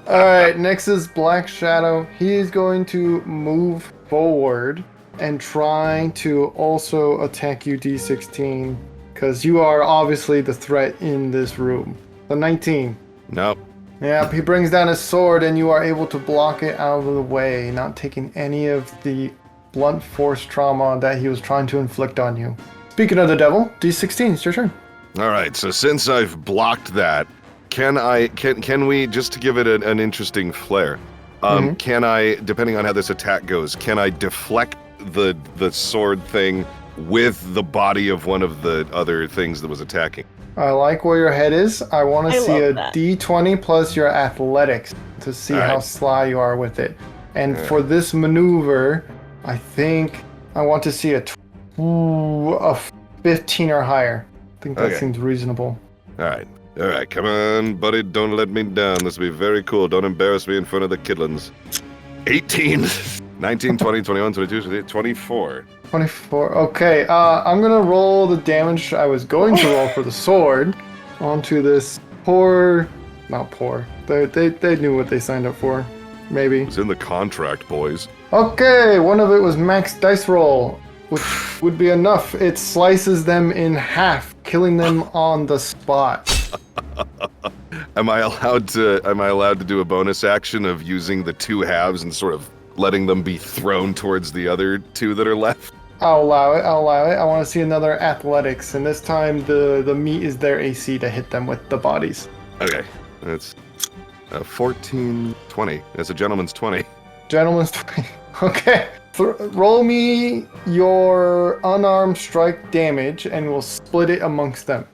Alright, next is Black Shadow. He's going to move forward and try to also attack you, D16, because you are obviously the threat in this room. The 19. Nope. Yeah, he brings down his sword and you are able to block it out of the way, not taking any of the blunt force trauma that he was trying to inflict on you. Speaking of the devil, D16, it's your turn. All right, so since I've blocked that, can we, just to give it an interesting flair, can I, depending on how this attack goes, can I deflect the sword thing with the body of one of the other things that was attacking. I like where your head is. I want to I see love a that. D20 plus your athletics to see All right. how sly you are with it. And All for this maneuver, I think I want to see a 15 or higher. I think that Okay. seems reasonable. All right, come on, buddy, don't let me down. This will be very cool. Don't embarrass me in front of the kidlins. 18, 19, 20, 21, 22, 23, 24. 24. Okay, I'm gonna roll the damage I was going to roll for the sword onto this not poor. They knew what they signed up for. Maybe. It's in the contract, boys. Okay, one of it was max dice roll, which would be enough. It slices them in half, killing them on the spot. Am I allowed to do a bonus action of using the two halves and sort of letting them be thrown towards the other two that are left? I'll allow it. I want to see another athletics, and this time the meat is their AC to hit them with the bodies. Okay, that's 14, 20. That's a gentleman's 20. Gentlemen's 20. Okay. Roll me your unarmed strike damage, and we'll split it amongst them.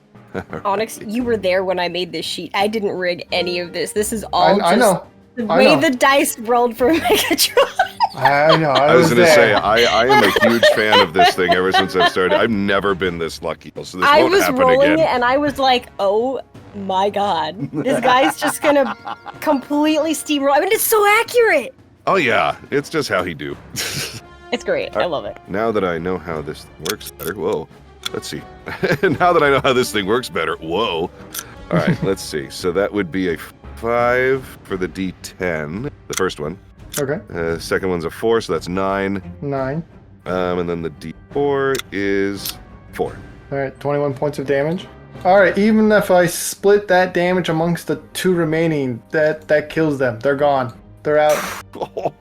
Onyx, you were there when I made this sheet. I didn't rig any of this. This is all I know. the I way know. the dice rolled for Megatron. I know. I was gonna there. say I am a huge fan of this thing ever since I've started. I've never been this lucky, so this I won't was happen rolling again. it and I was like, oh my god. This guy's just gonna completely steamroll. I mean, it's so accurate. Oh yeah, it's just how he do. It's great. I love it. Now that I know how this works better, whoa. Let's see. Now that I know how this thing works better, whoa. All right, let's see. So that would be a 5 for the D10, the first one. Okay. Second one's a 4, so that's 9. 9. And then the D4 is 4. All right. 21 points of damage. All right. Even if I split that damage amongst the two remaining, that kills them. They're gone. They're out.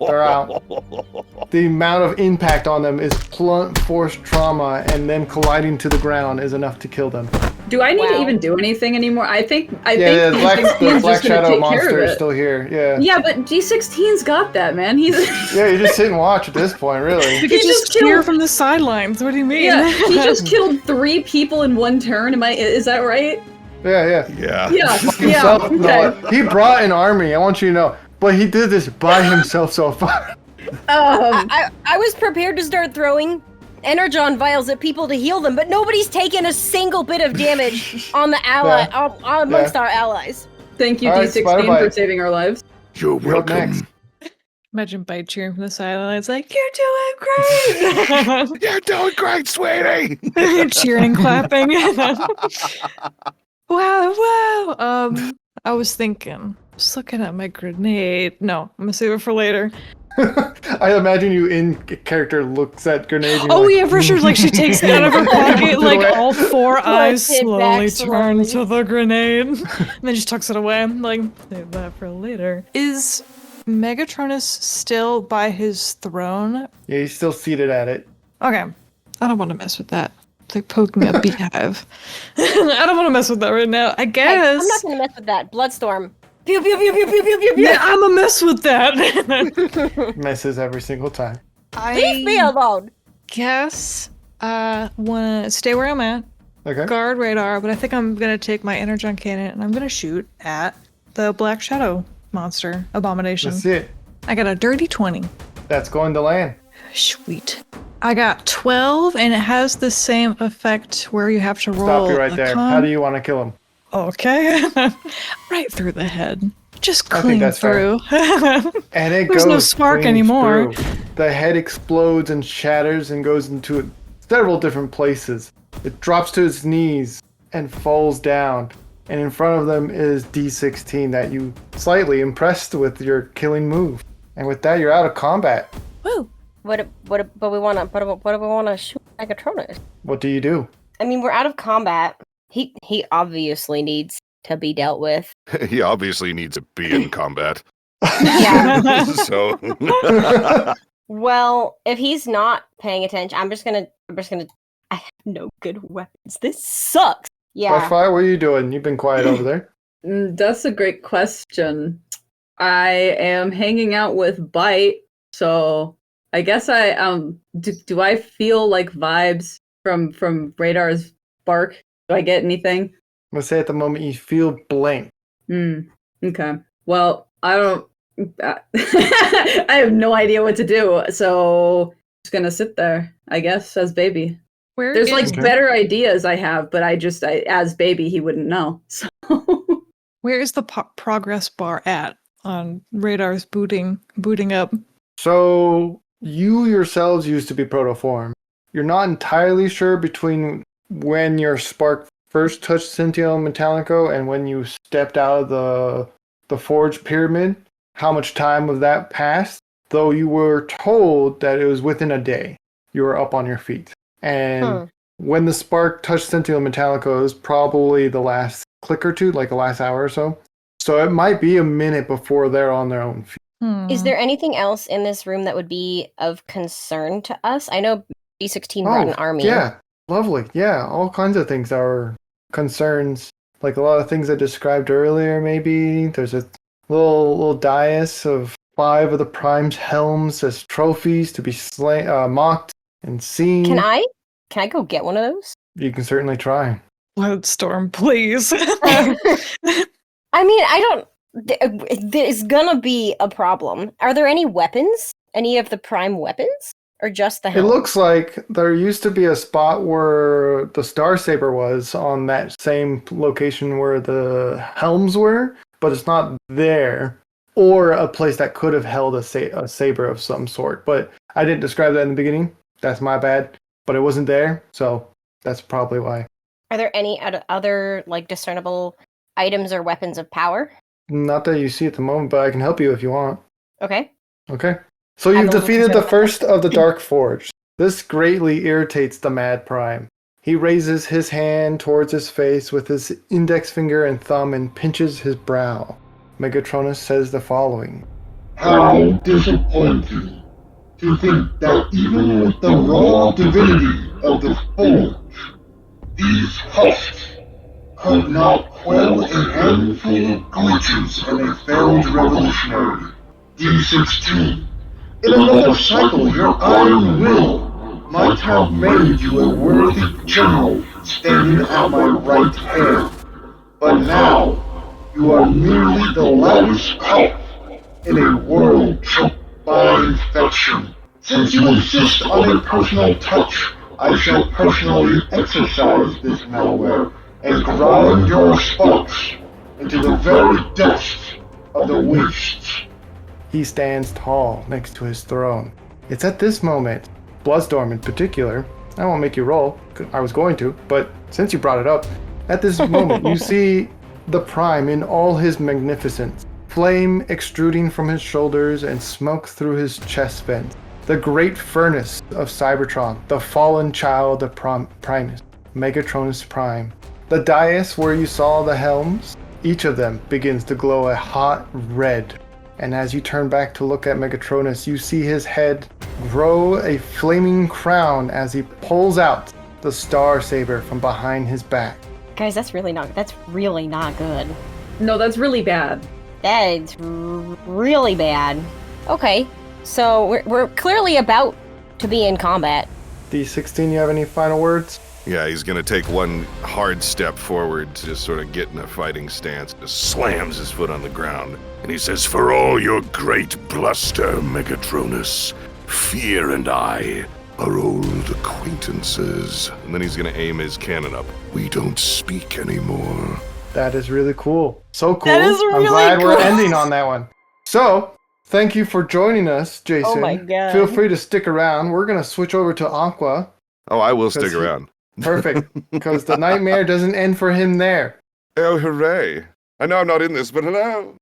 They're out. The amount of impact on them is blunt force trauma, and them colliding to the ground is enough to kill them. Do I need to Wow. even do anything anymore? I think The D16 Black is just gonna Shadow take care monster of is it. still here. Yeah. Yeah, but D16's got that, man. He's Yeah, you just sit and watch at this point, really. We could He just just cheer killed- from the sidelines. What do you mean? yeah, he just killed 3 people in one turn. Is that right? Yeah. Yeah. Yeah, yeah. Himself, Okay. no, he brought an army, I want you to know. But he did this by himself so far. I was prepared to start throwing Energon vials at people to heal them, but nobody's taken a single bit of damage on the ally amongst our allies. Thank you, All right, D16, Spider-Bite. for saving our lives. You're You're up welcome. next. Imagine Bite cheering from the sidelines, like, you're doing great! You're doing great, sweetie. Cheering and clapping. wow. I was thinking, just looking at my grenade. No, I'm gonna save it for later. I imagine you in character looks at grenade. and you're Oh like, yeah, for sure. Like she takes it out of her pocket, like Away. all 4 eyes it slowly back turn slowly. to the grenade, and then she tucks it away. Like save that for later. Is Megatronus still by his throne? Yeah, he's still seated at it. Okay, I don't want to mess with that. It's like poking a beehive. I don't want to mess with that right now. I Hey, guess. I'm not gonna mess with that. Bloodstorm. Pew pew pew pew pew pew pew pew. Yeah, I'm a mess with that. Messes every single time. Leave me alone. guess wanna stay where I'm at. Okay. Guard radar, but I think I'm gonna take my energon cannon and I'm gonna shoot at the Black Shadow monster abomination. Let's see it. I got a dirty 20. That's going to land. Sweet. I got 12, and it has the same effect where you have to roll. Stop you right a there. con- How do you want to kill him? Okay. Right through the head. Just I think clean that's fair. through. And it There's goes no spark clean anymore. through. The head explodes and shatters and goes into several different places. It drops to its knees and falls down. And in front of them is D16 that you slightly impressed with your killing move. And with that, you're out of combat. Woo. But we wanna shoot Megatronus. What do you do? I mean, we're out of combat. He obviously needs to be dealt with. He obviously needs to be in combat. Yeah. So Well, if he's not paying attention, I'm just gonna. I have no good weapons. This sucks. Yeah. Brushfire, what are you doing? You've been quiet over there. That's a great question. I am hanging out with Bite, so I guess I do I feel like vibes from Radar's bark? Do I get anything? I'm gonna say at the moment you feel blank. Okay. Well, I don't. I have no idea what to do, so just gonna sit there, I guess, as baby. Where There's is like better ideas I have, but I as baby, he wouldn't know. So where is the progress bar at on Radar's booting up? So you yourselves used to be protoform. You're not entirely sure between when your spark first touched Cynthia Metallico and when you stepped out of the forged pyramid, how much time of that passed, though you were told that it was within a day you were up on your feet. And when the spark touched Cynthia Metallico, it was probably the last click or two, like the last hour or so. So it might be a minute before they're on their own feet. Is there anything else in this room that would be of concern to us? I know D16 brought an army. Yeah, lovely. Yeah, all kinds of things are concerns. Like a lot of things I described earlier, maybe. There's a little dais of 5 of the Prime's helms as trophies to be mocked and seen. Can I go get one of those? You can certainly try. Bloodstorm, please. I mean, there's gonna be a problem. Are there any weapons? Any of the Prime weapons? Or just the It helm? looks like there used to be a spot where the Star Saber was on that same location where the helms were, but it's not there. Or a place that could have held a saber of some sort. But I didn't describe that in the beginning. That's my bad. But it wasn't there, so that's probably why. Are there any other like discernible items or weapons of power? Not that you see at the moment, but I can help you if you want. Okay. Okay. So I'm you've a little defeated concerned the about first of the Dark Forge. This greatly irritates the Mad Prime. He raises his hand towards his face with his index finger and thumb and pinches his brow. Megatronus says the following. How disappointing to think that even with the raw divinity of the Forge, these husks could not quell a handful of glitches in a failed revolutionary. D16. In another cycle, your iron will might have made you a worthy general standing at my right hand. But now, you are merely the latter's cop in a world choked by infection. Since you insist on a personal touch, I shall personally exercise this malware and grind your sparks into the very depths of the wastes. He stands tall next to his throne. It's at this moment, Bloodstorm in particular, I won't make you roll, I was going to, but since you brought it up, at this moment you see the Prime in all his magnificence, flame extruding from his shoulders and smoke through his chest vents. The great furnace of Cybertron, the fallen child of Primus, Megatronus Prime. The dais where you saw the helms, each of them begins to glow a hot red. And as you turn back to look at Megatronus, you see his head grow a flaming crown as he pulls out the Star Saber from behind his back. Guys, that's really not good. No, that's really bad. That's really bad. Okay, so we're clearly about to be in combat. D16, you have any final words? Yeah, he's gonna take one hard step forward to just sort of get in a fighting stance. Just slams his foot on the ground. And he says, "For all your great bluster, Megatronus, fear and I are old acquaintances." And then he's gonna aim his cannon up. "We don't speak anymore." That is really cool. So cool. That is really I'm glad we're cool. ending on that one. So, thank you for joining us, Jason. Oh my God. Feel free to stick around. We're going to switch over to Aqua. Oh, I will stick Because he- around. Perfect. Because the nightmare doesn't end for him there. Oh, hooray. I know I'm not in this, but hello.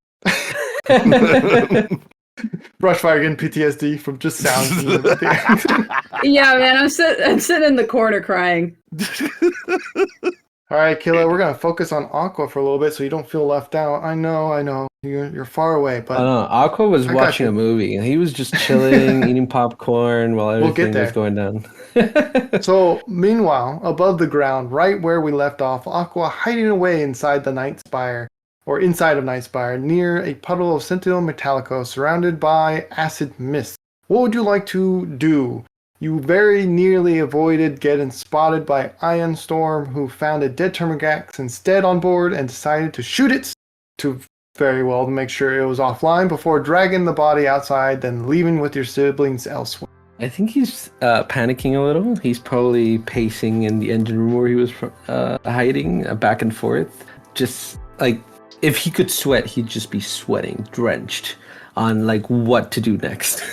Brushfire getting PTSD from just sounds. Yeah, man, I'm sitting in the corner crying. All right, Killa, we're going to focus on Aqua for a little bit so you don't feel left out. I know. You're far away, but Aqua was I got watching you. a movie. He was just chilling, eating popcorn while We'll get everything was there. going down. So, meanwhile, above the ground, right where we left off, Aqua hiding away inside the Night Spire, or inside of Night Spire, near a puddle of Sentinel Metallico surrounded by acid mist. What would you like to do? You very nearly avoided getting spotted by Ion Storm, who found a dead Termagax instead on board and decided to shoot it to make sure it was offline before dragging the body outside, then leaving with your siblings elsewhere. I think he's panicking a little. He's probably pacing in the engine room where he was hiding, back and forth. Just like if he could sweat, he'd just be sweating, drenched on like what to do next.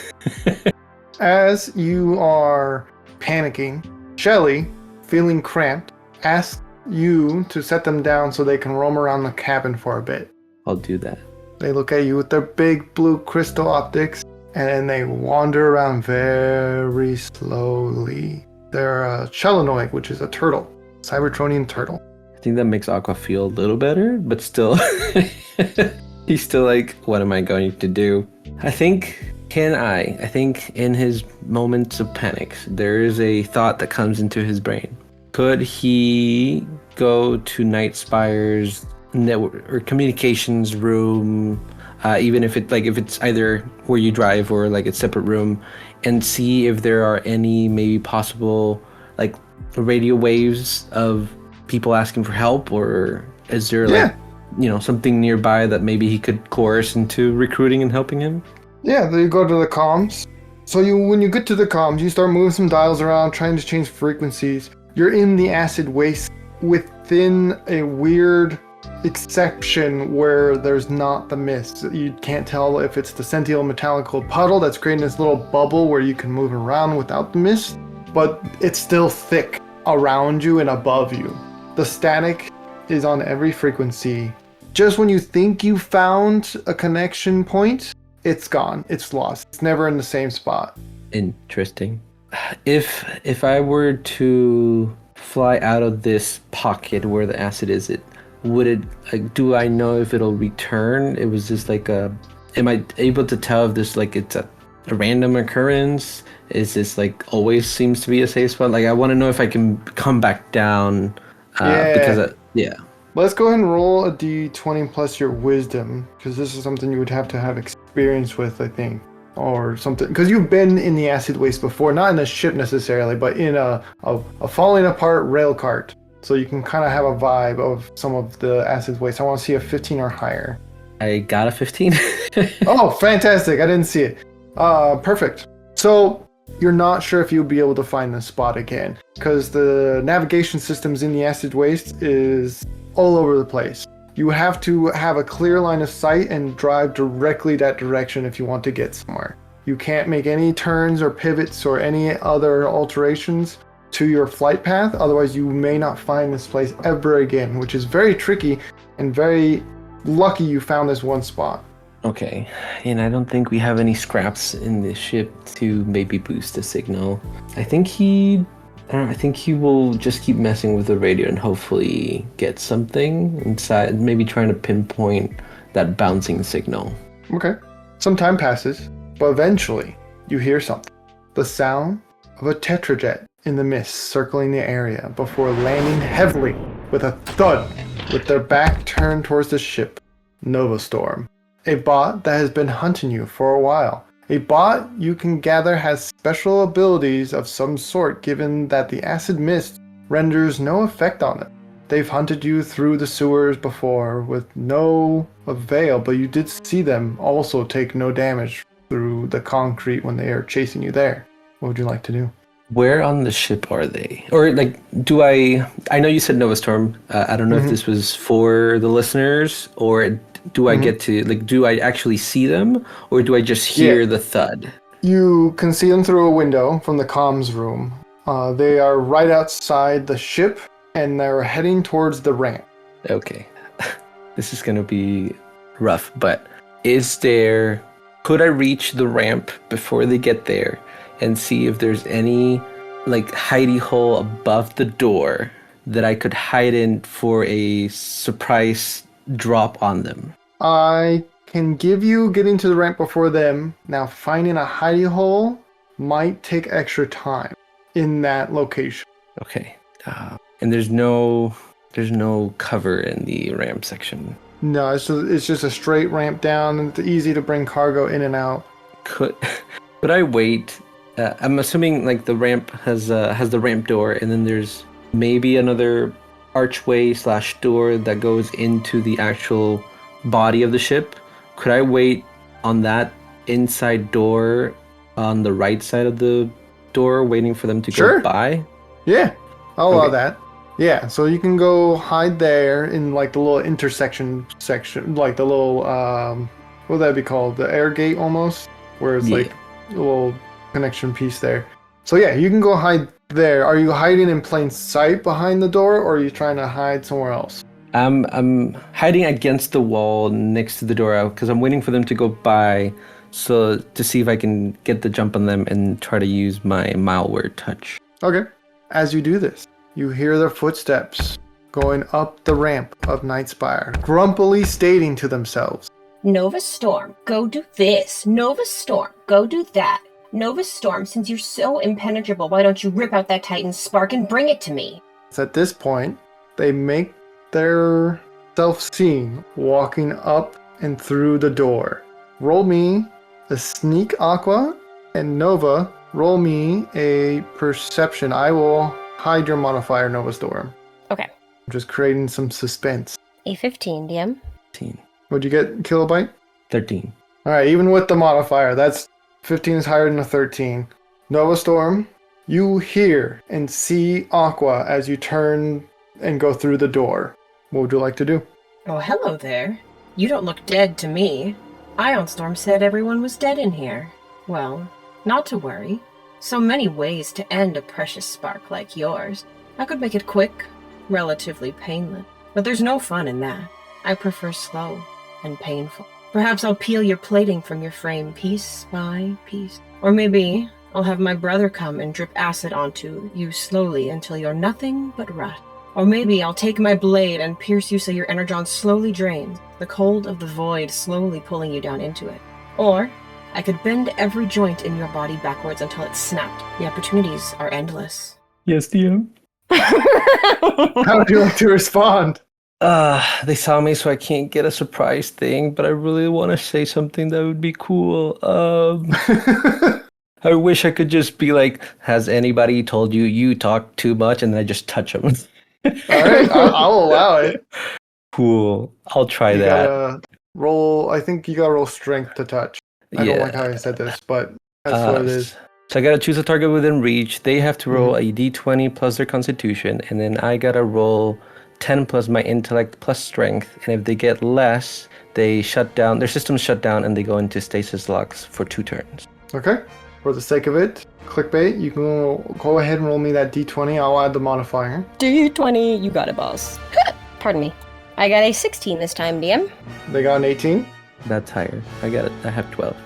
As you are panicking, Shelly, feeling cramped, asks you to set them down so they can roam around the cabin for a bit. I'll do that. They look at you with their big blue crystal optics, and then they wander around very slowly. They're a Chelonoid, which is a turtle, Cybertronian turtle. I think that makes Aqua feel a little better, but still, he's still like, what am I going to do? I think in his moments of panic, there is a thought that comes into his brain. Could he go to Night Spire's network or communications room, even if it's either where you drive or like a separate room, and see if there are any maybe possible like radio waves of people asking for help, or is there something nearby that maybe he could coerce into recruiting and helping him? Yeah, then you go to the comms. So when you get to the comms, you start moving some dials around, trying to change frequencies. You're in the acid waste within a weird exception where there's not the mist. You can't tell if it's the sentient metallical puddle that's creating this little bubble where you can move around without the mist, but it's still thick around you and above you. The static is on every frequency. Just when you think you found a connection point, it's gone. It's lost. It's never in the same spot. Interesting. If I were to fly out of this pocket where the acid is, do I know if it'll return? It was just like am I able to tell if this it's a random occurrence? Is this always seems to be a safe spot? I want to know if I can come back down. Let's go ahead and roll a d20 plus your wisdom, because this is something you would have to have experience with, I think, or something. Because you've been in the acid waste before, not in a ship necessarily, but in a falling apart rail cart. So you can kind of have a vibe of some of the acid waste. I want to see a 15 or higher. I got a 15. Oh, fantastic. I didn't see it. Perfect. So you're not sure if you'll be able to find this spot again, because the navigation systems in the acid waste is all over the place. You have to have a clear line of sight and drive directly that direction if you want to get somewhere. You can't make any turns or pivots or any other alterations to your flight path, otherwise you may not find this place ever again, which is very tricky, and very lucky you found this one spot. Okay, and I don't think we have any scraps in the ship to maybe boost the signal. I think he will just keep messing with the radio and hopefully get something inside, maybe trying to pinpoint that bouncing signal. Okay. Some time passes, but eventually you hear something. The sound of a tetrajet in the mist circling the area before landing heavily with a thud with their back turned towards the ship. Novastorm, a bot that has been hunting you for a while. A bot you can gather has special abilities of some sort, given that the acid mist renders no effect on it. They've hunted you through the sewers before with no avail, but you did see them also take no damage through the concrete when they are chasing you there. What would you like to do? Where on the ship are they? Or do I know you said Novastorm. I don't know if this was for the listeners, or do I get to, do I actually see them, or do I just hear the thud? You can see them through a window from the comms room. They are right outside the ship, and they're heading towards the ramp. Okay. This is going to be rough, but could I reach the ramp before they get there and see if there's any hidey hole above the door that I could hide in for a surprise drop on them? I can give you getting to the ramp before them. Now, finding a hidey hole might take extra time in that location. Okay. And there's no cover in the ramp section. No, it's just a straight ramp down, and it's easy to bring cargo in and out. Could Could I wait? I'm assuming like the ramp has the ramp door, and then there's maybe another archway / door that goes into the actual body of the ship. Could I wait on that inside door on the right side of the door, waiting for them to Sure. go by? Yeah, I'll allow Okay. that. Yeah, so you can go hide there in like the little intersection section, like the little what would that be called? The air gate almost, where it's Yeah. like a little connection piece there. So yeah, you can go hide there. Are you hiding in plain sight behind the door, or are you trying to hide somewhere else? I'm hiding against the wall next to the door out because I'm waiting for them to go by, so to see if I can get the jump on them and try to use my malware touch. Okay. As you do this, you hear their footsteps going up the ramp of Nightspire, grumpily stating to themselves, Nova Storm, go do this. Nova Storm, go do that. Nova Storm, since you're so impenetrable, why don't you rip out that Titan spark and bring it to me? It's at this point, they make their self-seen walking up and through the door. Roll me a sneak Aqua, and Nova, roll me a perception. I will hide your modifier, Nova Storm. Okay. I'm just creating some suspense. A 15, DM. 13. What'd you get, Kilobyte? 13. Alright, even with the modifier, that's 15 is higher than a 13. Nova Storm, you hear and see Aqua as you turn and go through the door. What would you like to do? Oh, hello there. You don't look dead to me. Ionstorm said everyone was dead in here. Well, not to worry. So many ways to end a precious spark like yours. I could make it quick, relatively painless, but there's no fun in that. I prefer slow and painful. Perhaps I'll peel your plating from your frame piece by piece. Or maybe I'll have my brother come and drip acid onto you slowly until you're nothing but rust. Or maybe I'll take my blade and pierce you so your energon slowly drains, the cold of the void slowly pulling you down into it. Or I could bend every joint in your body backwards until it snapped. The opportunities are endless. Yes, DM. How would you like to respond? They saw me, so I can't get a surprise thing, but I really want to say something that would be cool. I wish I could just be like, has anybody told you you talk too much? And then I just touch them. Alright, I'll allow it. Cool. I'll try You that. gotta roll, I think you gotta roll strength to touch. I don't like how I said this, but that's what it is. So I gotta choose a target within reach. They have to roll a d20 plus their constitution, and then I gotta roll 10 plus my intellect plus strength. And if they get less, they shut down, their systems shut down, and they go into stasis locks for 2 turns. Okay. For the sake of it, clickbait, you can go ahead and roll me that d20. I'll add the modifier. D20, you got it, boss. Pardon me. I got a 16 this time, DM. They got an 18. That's higher. I got it. I have 12.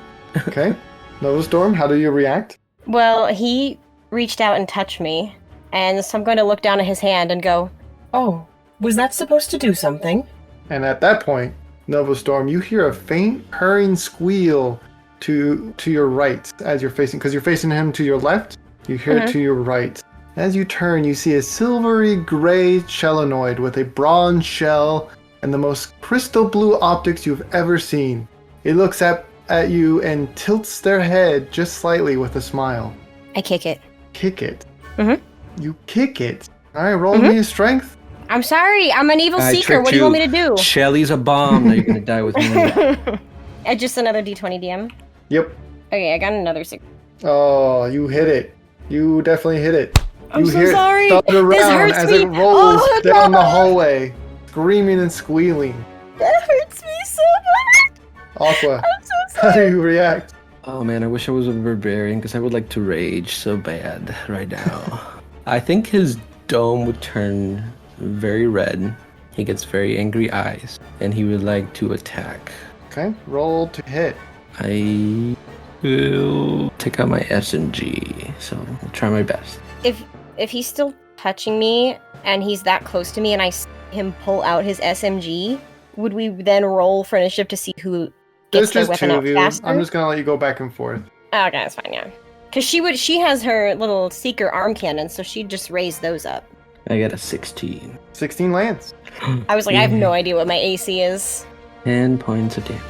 Okay. Nova Storm, how do you react? Well, he reached out and touched me, and so I'm going to look down at his hand and go, Oh, was that supposed to do something? And at that point, Nova Storm, you hear a faint purring squeal to your right as you're facing, because you're facing him to your left. You hear it to your right. As you turn, you see a silvery gray chelanoid with a bronze shell and the most crystal blue optics you've ever seen. It looks at you and tilts their head just slightly with a smile. I kick it. Kick it. Mhm. You kick it. All right, roll me a strength. I'm sorry, I'm an evil I seeker. tricked What do you want me to do? Shelly's a bomb. Now you're gonna die with me. Just another D20, DM. Yep. Okay, I got another 6. Oh, you hit it. You definitely hit it. I'm You so hear it sorry. thud This around hurts as me. it rolls Oh, down the no. hallway, screaming and squealing. That hurts me so much. Aqua, I'm so how sorry. do you react? Oh man, I wish I was a barbarian because I would like to rage so bad right now. I think his dome would turn very red. He gets very angry eyes, and he would like to attack. Okay, roll to hit. I will take out my SMG, so I'll try my best. If he's still touching me and he's that close to me and I see him pull out his SMG, would we then roll for initiative to see who There's gets their just weapon two out of you. faster? I'm just gonna let you go back and forth. Oh, okay, that's fine, yeah. Because she has her little seeker arm cannon, so she'd just raise those up. I got a 16. 16 lands. I was like, I have no idea what my AC is. 10 points of damage.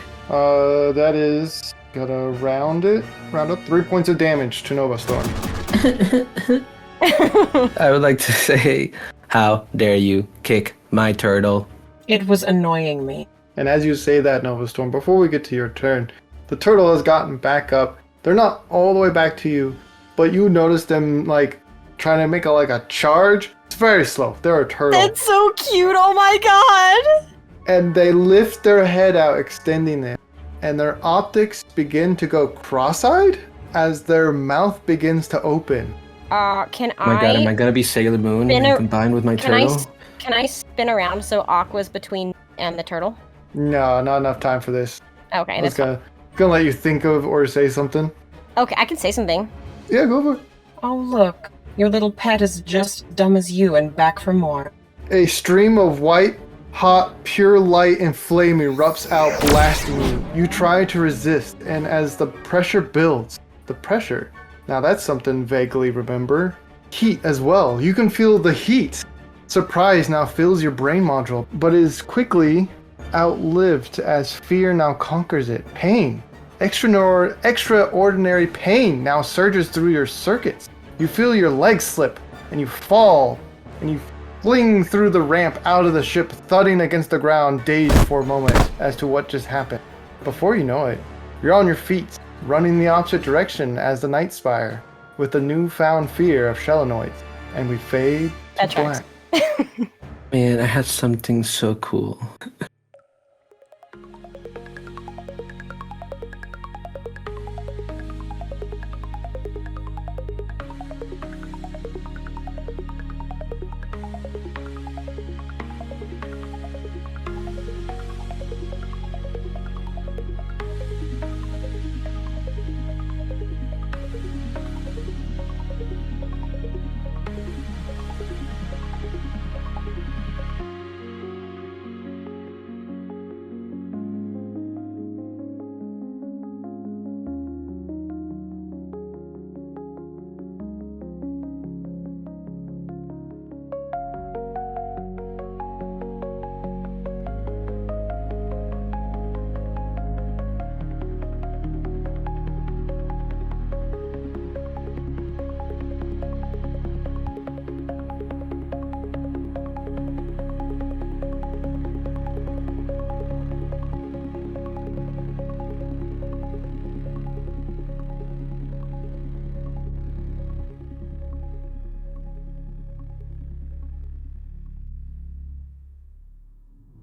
That is Gotta round up 3 points of damage to Nova Storm. I would like to say, how dare you kick my turtle? It was annoying me. And as you say that, Nova Storm, before we get to your turn, the turtle has gotten back up. They're not all the way back to you, but you notice them like trying to make a charge. It's very slow. They're a turtle. That's so cute. Oh my god. And they lift their head out, extending it, and their optics begin to go cross-eyed as their mouth begins to open. Can Oh my god, am I gonna be Sailor Moon and combined with my turtle? Can I spin around so Aqua's between and the turtle? No, not enough time for this. Okay, I was that's fine. gonna let you think of or say something. Okay, I can say something. Yeah, go for it. Oh, look. Your little pet is just dumb as you and back for more. A stream of white, hot, pure light and flame erupts out, blasting you. You try to resist, and as the pressure builds, now that's something vaguely remember. Heat as well. You can feel the heat. Surprise now fills your brain module, but is quickly outlived as fear now conquers it. Pain. Extraordinary pain now surges through your circuits. You feel your legs slip, and you fall, and you fling through the ramp out of the ship, thudding against the ground, dazed for a moment as to what just happened. Before you know it, you're on your feet, running the opposite direction as the Night Spire, with the newfound fear of Shelenoids, and we fade to That tracks. black. Man, I had something so cool.